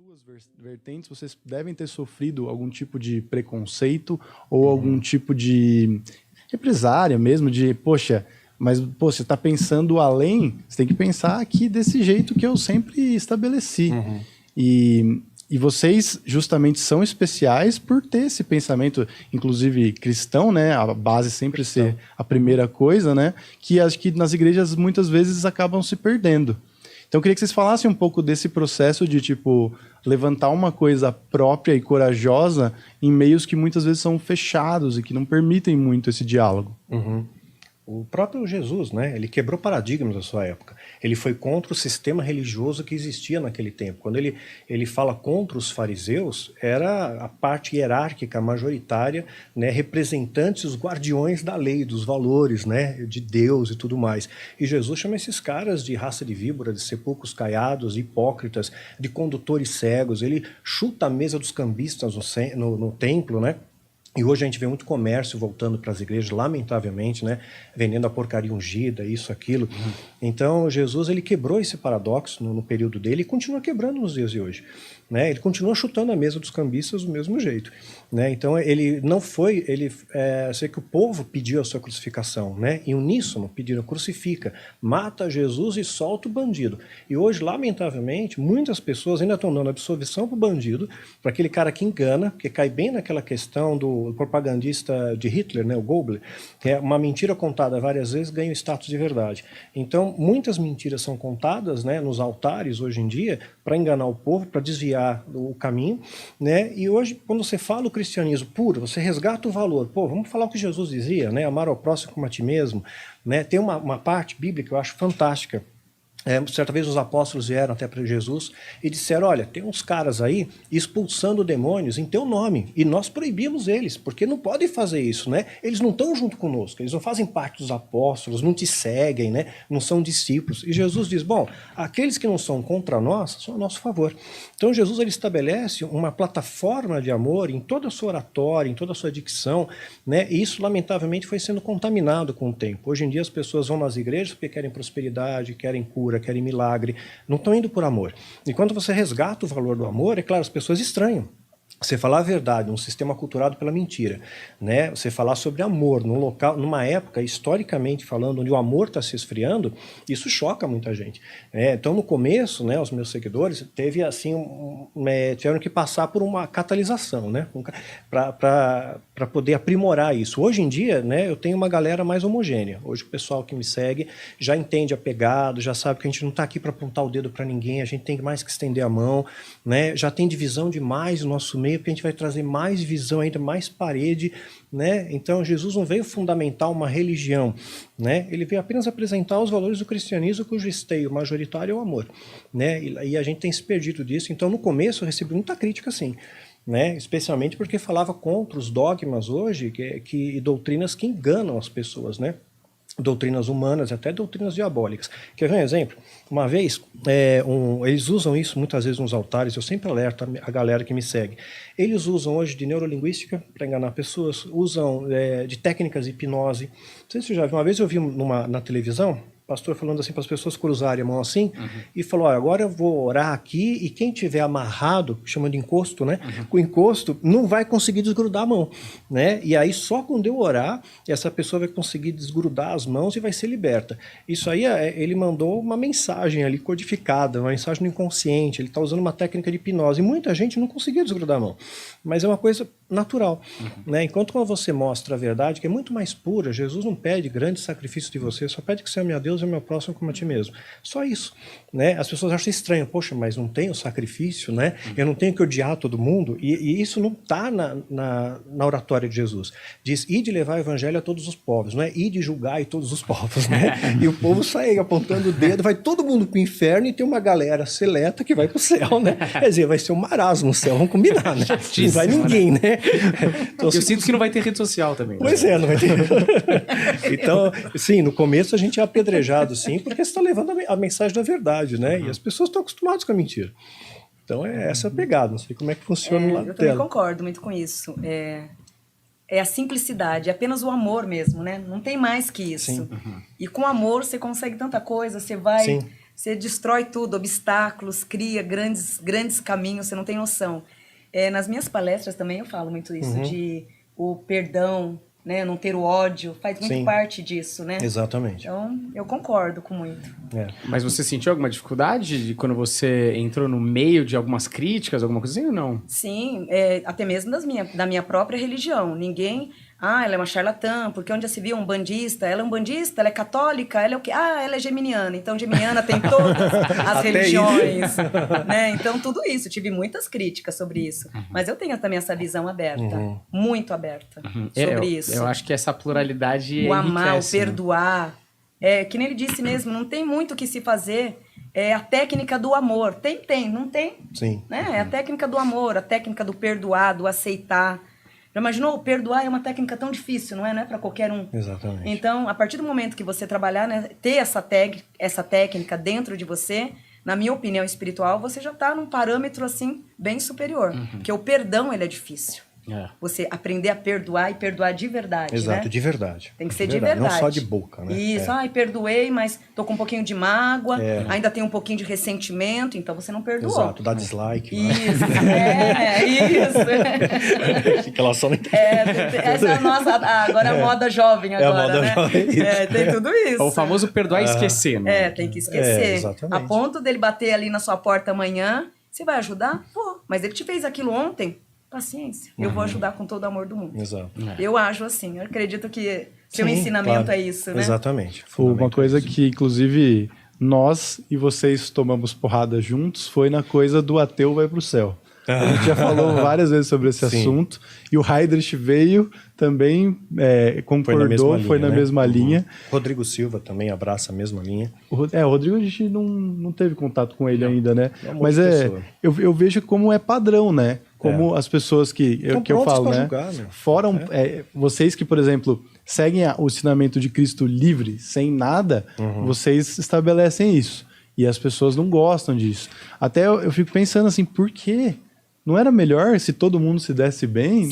suas vertentes, vocês devem ter sofrido algum tipo de preconceito ou algum tipo de represária mesmo, de, poxa, mas pô, você está pensando além, você tem que pensar aqui desse jeito que eu sempre estabeleci. E vocês justamente são especiais por ter esse pensamento, inclusive cristão, né? A base sempre ser a primeira coisa, né? Que acho que nas igrejas muitas vezes acabam se perdendo. Então eu queria que vocês falassem um pouco desse processo de, tipo, levantar uma coisa própria e corajosa em meios que muitas vezes são fechados e que não permitem muito esse diálogo. O próprio Jesus, né, ele quebrou paradigmas da sua época. Ele foi contra o sistema religioso que existia naquele tempo. Quando ele fala contra os fariseus, era a parte hierárquica majoritária, né, representantes, os guardiões da lei, dos valores, né, de Deus e tudo mais. E Jesus chama esses caras de raça de víbora, de sepulcros caiados, hipócritas, de condutores cegos. Ele chuta a mesa dos cambistas no templo, né? E hoje a gente vê muito comércio voltando para as igrejas, lamentavelmente, né? Vendendo a porcaria ungida, isso, aquilo. Então, Jesus, ele quebrou esse paradoxo no período dele e continua quebrando nos dias de hoje. Né? Ele continua chutando a mesa dos cambistas do mesmo jeito. Né? Então, ele não foi... sei que o povo pediu a sua crucificação, né? Em uníssono, pediram, crucifica, mata Jesus e solta o bandido. E hoje, lamentavelmente, muitas pessoas ainda estão dando absolvição para o bandido, para aquele cara que engana, que cai bem naquela questão do propagandista de Hitler, né? O Goebbels, que é uma mentira contada várias vezes ganha o status de verdade. Então, muitas mentiras são contadas, né, nos altares hoje em dia para enganar o povo, para desviar o caminho, né? E hoje, quando você fala o cristianismo puro, você resgata o valor. Pô, vamos falar o que Jesus dizia, né? Amar ao próximo como a ti mesmo, né? Tem uma parte bíblica que eu acho fantástica. Certa vez os apóstolos vieram até para Jesus e disseram, olha, tem uns caras aí expulsando demônios em teu nome, e nós proibimos eles, porque não podem fazer isso, né? Eles não estão junto conosco, eles não fazem parte dos apóstolos, não te seguem, né? Não são discípulos. E Jesus diz, bom, aqueles que não são contra nós, são a nosso favor. Então Jesus, ele estabelece uma plataforma de amor em toda a sua oratória, em toda a sua dicção, né? E isso, lamentavelmente, foi sendo contaminado com o tempo. Hoje em dia as pessoas vão nas igrejas porque querem prosperidade, querem cura, querem milagre, não estão indo por amor. E quando você resgata o valor do amor, é claro, as pessoas estranham. Você falar a verdade, um sistema culturado pela mentira, né? Você falar sobre amor num local, numa época, historicamente falando, onde o amor está se esfriando, isso choca muita gente. Então, no começo, né, os meus seguidores teve assim, tiveram que passar por uma catalisação, né, para poder aprimorar isso. Hoje em dia, né, eu tenho uma galera mais homogênea. Hoje o pessoal que me segue já entende a pegada, já sabe que a gente não está aqui para apontar o dedo para ninguém, a gente tem mais que estender a mão, né? Já tem divisão demais no nosso meio, porque a gente vai trazer mais visão ainda, mais parede, né? Então Jesus não veio fundamentar uma religião, né? Ele veio apenas apresentar os valores do cristianismo, cujo esteio majoritário é o amor, né? E a gente tem se perdido disso. Então no começo eu recebi muita crítica, sim, né? Especialmente porque falava contra os dogmas hoje e doutrinas que enganam as pessoas, né? Doutrinas humanas, até doutrinas diabólicas. Quer ver um exemplo? Uma vez, eles usam isso muitas vezes nos altares, eu sempre alerto a galera que me segue. Eles usam hoje de neurolinguística para enganar pessoas, usam de técnicas de hipnose. Não sei se você já viu, uma vez eu vi na televisão, pastor falando assim para as pessoas cruzarem a mão assim, e falou, olha, agora eu vou orar aqui e quem tiver amarrado, chama de encosto, né? Com encosto, não vai conseguir desgrudar a mão, né? E aí só quando eu orar, essa pessoa vai conseguir desgrudar as mãos e vai ser liberta. Isso aí, ele mandou uma mensagem ali codificada, uma mensagem no inconsciente, ele está usando uma técnica de hipnose, e muita gente não conseguiu desgrudar a mão, mas é uma coisa natural, né? Enquanto quando você mostra a verdade, que é muito mais pura, Jesus não pede grande sacrifício de você, só pede que você ame a Deus e o meu próximo como a ti mesmo. Só isso, né? As pessoas acham estranho, poxa, mas não tem o sacrifício, né? Eu não tenho que odiar todo mundo, e isso não está na oratória de Jesus. Diz, ide levar o evangelho a todos os povos, não é? Ide julgar todos os povos, né? E o povo sai apontando o dedo, vai todo mundo para o inferno e tem uma galera seleta que vai para o céu, né? Quer dizer, vai ser um marasmo no céu, vamos combinar, né? Não vai ninguém, né? Então, eu sinto que não vai ter rede social também. Pois não vai ter. Então, sim, no começo a gente é apedrejado, sim, porque você está levando a mensagem da verdade, né? E as pessoas estão acostumadas com a mentira. Então, essa a pegada. Não sei como é que funciona lá dela. Eu também concordo muito com isso. É a simplicidade, é apenas o amor mesmo, né? Não tem mais que isso. E com amor você consegue tanta coisa, você vai... Sim. Você destrói tudo, obstáculos, cria grandes caminhos, você não tem noção. Nas minhas palestras também eu falo muito isso, de o perdão, né, não ter o ódio, faz muito parte disso, né? Exatamente. Então, eu concordo com muito. Mas você sentiu alguma dificuldade de quando você entrou no meio de algumas críticas, alguma coisa assim ou não? Sim, até mesmo da minha própria religião. Ninguém... ela é uma charlatã, porque onde já se viu um bandista? Ela é um bandista, ela é católica, ela é o quê? Ela é geminiana. Então, geminiana tem todas as religiões. Né? Então, tudo isso. Tive muitas críticas sobre isso. Mas eu tenho também essa visão aberta, muito aberta, sobre isso. Eu acho que essa pluralidade o amar, o né? perdoar. Que nem ele disse mesmo, não tem muito o que se fazer. É a técnica do amor. Tem, não tem? Sim. Né? É a técnica do amor, a técnica do perdoar, do aceitar. Já imaginou? Perdoar é uma técnica tão difícil, não é? Não é para qualquer um. Exatamente. Então, a partir do momento que você trabalhar, né, ter essa técnica dentro de você, na minha opinião espiritual, você já está num parâmetro, assim, bem superior. Porque o perdão, ele é difícil. Você aprender a perdoar e perdoar de verdade, Exato, né? de verdade. Tem que ser de verdade. Não só de boca, né? Isso, perdoei, mas tô com um pouquinho de mágoa, ainda tem um pouquinho de ressentimento, então você não perdoou. Exato, dá dislike. Isso, isso. Fica lá só no essa é a nossa, agora a moda jovem agora, a moda né? jovem, tem tudo isso. É o famoso perdoar e esquecer, né? Tem que esquecer. Exatamente. A ponto dele bater ali na sua porta amanhã, você vai ajudar? Vou. Mas ele te fez aquilo ontem, paciência. Eu vou ajudar com todo o amor do mundo. Exato. Eu ajo assim. Eu acredito que seu ensinamento é isso, né? Exatamente. Uma coisa que, inclusive, nós e vocês tomamos porrada juntos foi na coisa do ateu vai pro céu. A gente já falou várias vezes sobre esse assunto. E o Heidrich veio também, concordou, foi na mesma linha. Rodrigo Silva também abraça a mesma linha. O Rodrigo a gente não teve contato com ele ainda, né? Mas eu vejo como é padrão, né? Como as pessoas que eu falo, né? Julgar, né? Fora vocês que, por exemplo, seguem o ensinamento de Cristo livre, sem nada, vocês estabelecem isso. E as pessoas não gostam disso. Até eu fico pensando assim, por quê? Não era melhor se todo mundo se desse bem?